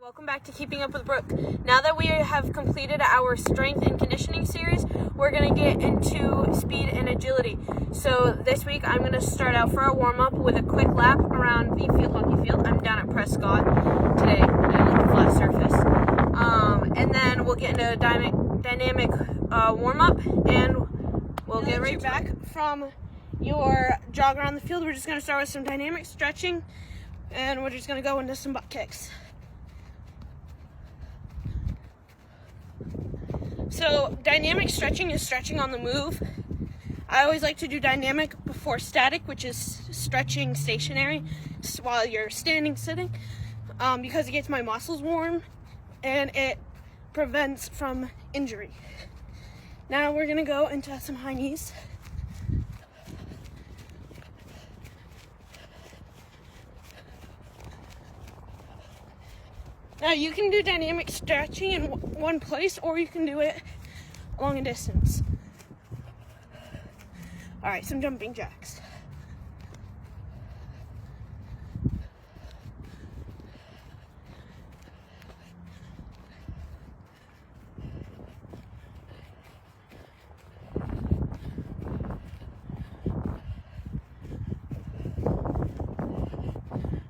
Welcome back to Keeping Up With Brooke. Now that we have completed our strength and conditioning series, we're going to get into speed and agility. So this week I'm going to start out for a warm-up with a quick lap around the field hockey field. I'm down at Prescott today, at a flat surface. And then we'll get into a dynamic warm-up, and we'll get right back from your jog around the field. We're just going to start with some dynamic stretching, and we're just going to go into some butt kicks. So dynamic stretching is stretching on the move. I always like to do dynamic before static, which is stretching stationary while you're standing, sitting, because it gets my muscles warm and it prevents from injury. Now we're gonna go into some high knees. Now you can do dynamic stretching in one place, or you can do it long a distance. All right, some jumping jacks.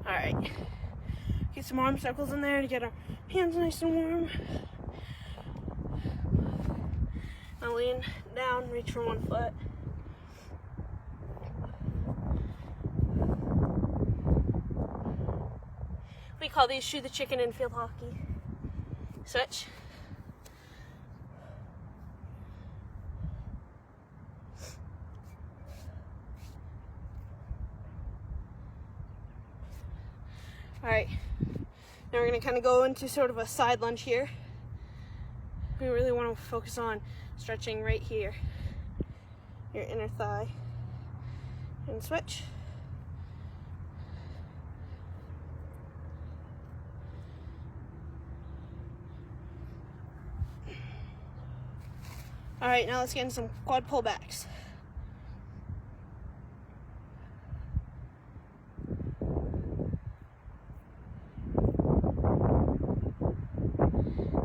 All right. Get some arm circles in there to get our hands nice and warm. Now lean down, reach for one foot. We call these shoot the chicken in field hockey. Switch. All right. Now we're going to kind of go into sort of a side lunge here. We really want to focus on stretching right here, your inner thigh. And switch. All right, now let's get into some quad pullbacks.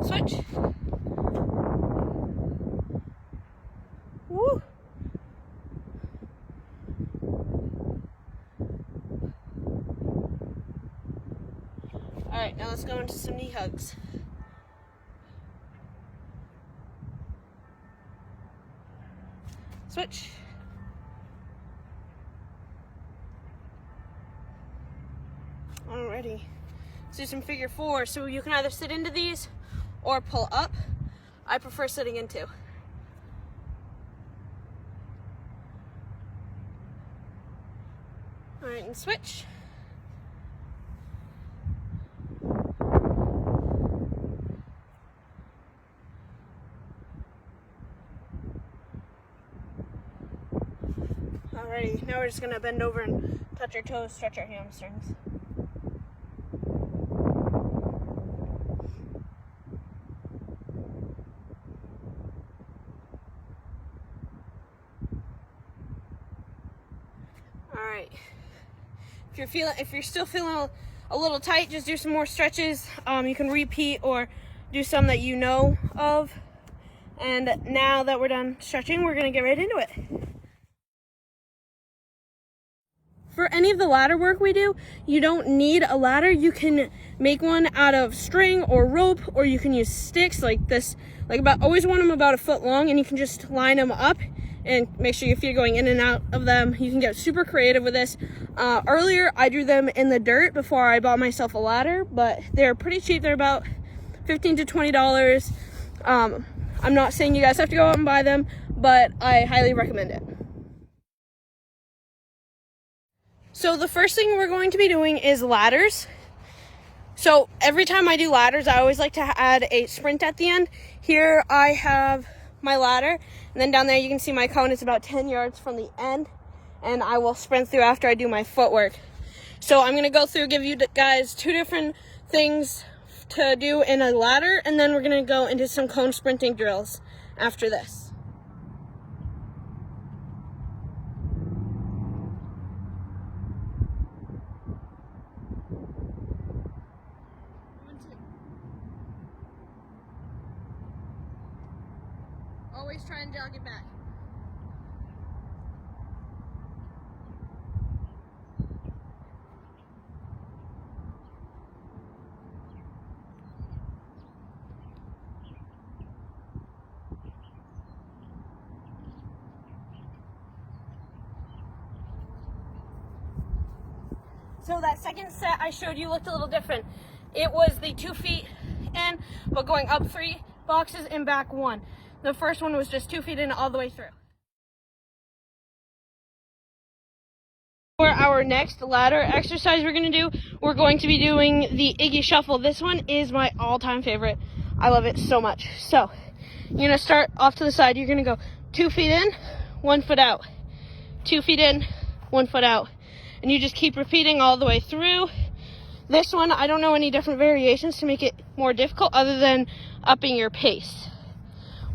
Switch. Woo. All right, now let's go into some knee hugs. Switch. Alrighty. Let's do some figure four. So you can either sit into these or pull up. I prefer sitting into. All right, and switch. Alrighty, now we're just gonna bend over and touch our toes, stretch our hamstrings. Alright, if you're still feeling a little tight, just do some more stretches. You can repeat or do some that you know of. And now that we're done stretching, we're gonna get right into it. For any of the ladder work we do, you don't need a ladder. You can make one out of string or rope, or you can use sticks like this. Always want them about a foot long, and you can just line them up and make sure your feet are going in and out of them. You can get super creative with this. Earlier, I drew them in the dirt before I bought myself a ladder, but they're pretty cheap. They're about $15 to $20. I'm not saying you guys have to go out and buy them, but I highly recommend it. So the first thing we're going to be doing is ladders. So every time I do ladders, I always like to add a sprint at the end. Here I have my ladder, and then down there you can see my cone. It's about 10 yards from the end, and I will sprint through after I do my footwork. So I'm going to go through, give you guys two different things to do in a ladder, and then we're going to go into some cone sprinting drills after this. always try and jog it back. So that second set I showed you looked a little different. It was the 2 feet in, but going up 3 boxes and back 1. The first one was just 2 feet in all the way through. For our next ladder exercise we're going to do, we're going to be doing the Iggy Shuffle. This one is my all-time favorite. I love it so much. So you're going to start off to the side. You're going to go 2 feet in, 1 foot out. 2 feet in, 1 foot out. And you just keep repeating all the way through. This one, I don't know any different variations to make it more difficult other than upping your pace.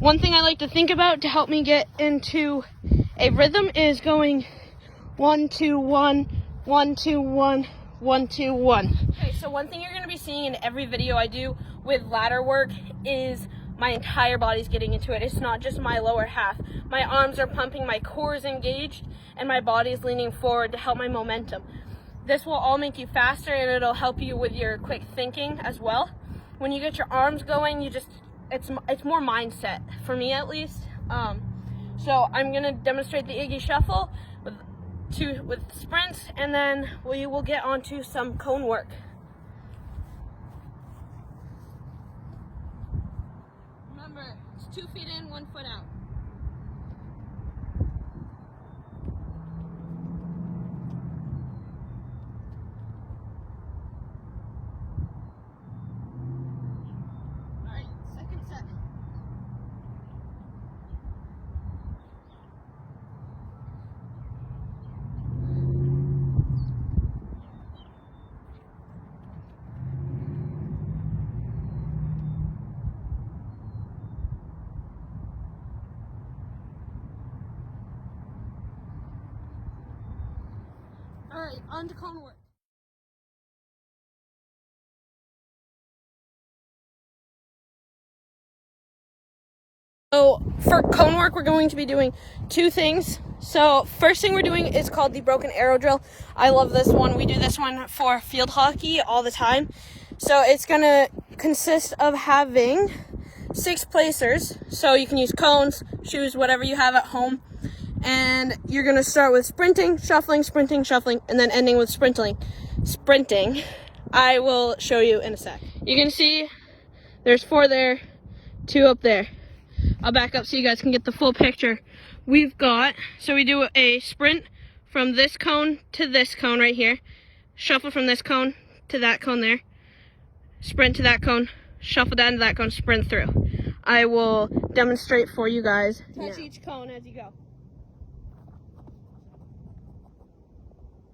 One thing I like to think about to help me get into a rhythm is going 1, 2, 1, 1, 2, 1, 1, 2, 1. Okay, so one thing you're going to be seeing in every video I do with ladder work is my entire body's getting into it. It's not just my lower half. My arms are pumping, my core is engaged, and my body is leaning forward to help my momentum. This will all make you faster, and it'll help you with your quick thinking as well. When you get your arms going, it's more mindset, for me at least. So I'm gonna demonstrate the Iggy Shuffle with sprints, and then we will get onto some cone work. Remember, it's 2 feet in, 1 foot out. All right, on to cone work. So for cone work, we're going to be doing 2 things. So first thing we're doing is called the broken arrow drill. I love this one. We do this one for field hockey all the time. So it's gonna consist of having 6 placers. So you can use cones, shoes, whatever you have at home. And you're gonna start with sprinting, shuffling, and then ending with sprinting. I will show you in a sec. You can see there's 4 there, 2 up there. I'll back up so you guys can get the full picture. We do a sprint from this cone to this cone right here. Shuffle from this cone to that cone there. Sprint to that cone, shuffle down to that cone, sprint through. I will demonstrate for you guys. Touch each cone as you go.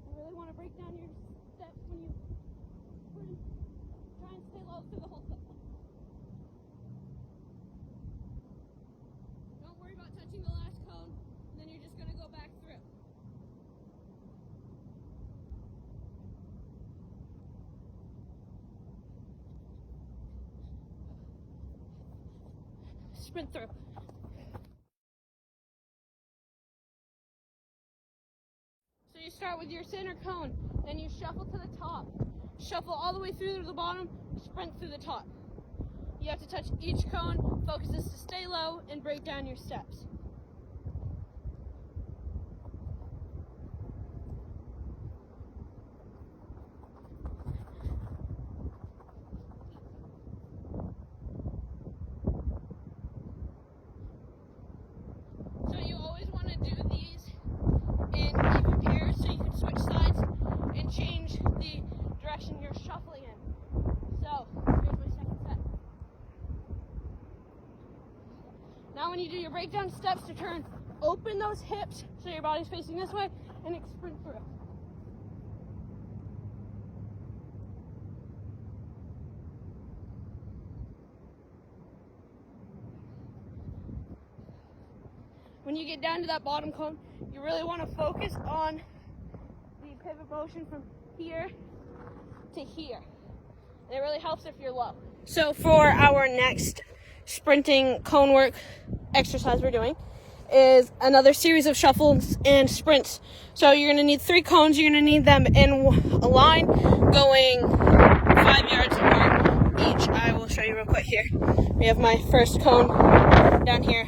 You really want to break down your steps when you sprint. Try and stay low through the whole thing. Don't worry about touching the last cone, and then you're just going to go back through. Sprint through. So you start with your center cone, then you shuffle to the top. Shuffle all the way through to the bottom, sprint through the top. You have to touch each cone, focus is to stay low, and break down your steps. So you always want to do these in even pairs so you can switch sides and change the direction you're shuffling in. So here's my second set. Now when you do your breakdown steps to turn, open those hips so your body's facing this way and sprint through. When you get down to that bottom cone, you really want to focus on the pivot motion from here to here. And it really helps if you're low. So for our next sprinting cone work, exercise we're doing is another series of shuffles and sprints. So you're going to need 3 cones. You're going to need them in a line going 5 yards apart each. I will show you real quick here. We have my first cone down here,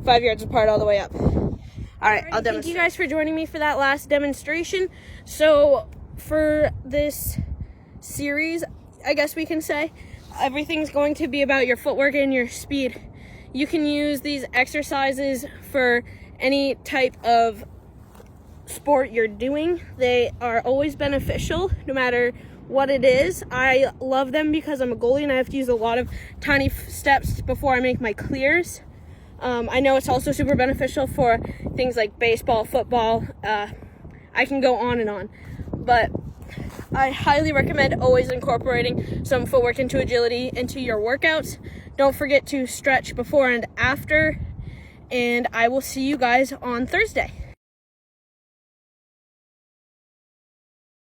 5 yards apart all the way up. All right, I'll demonstrate. Thank you guys for joining me for that last demonstration. So for this series, I guess we can say, everything's going to be about your footwork and your speed. You can use these exercises for any type of sport you're doing. They are always beneficial, no matter what it is. I love them because I'm a goalie and I have to use a lot of tiny steps before I make my clears. I know it's also super beneficial for things like baseball, football. I can go on and on, but I highly recommend always incorporating some footwork into agility into your workouts. Don't forget to stretch before and after, and I will see you guys on Thursday.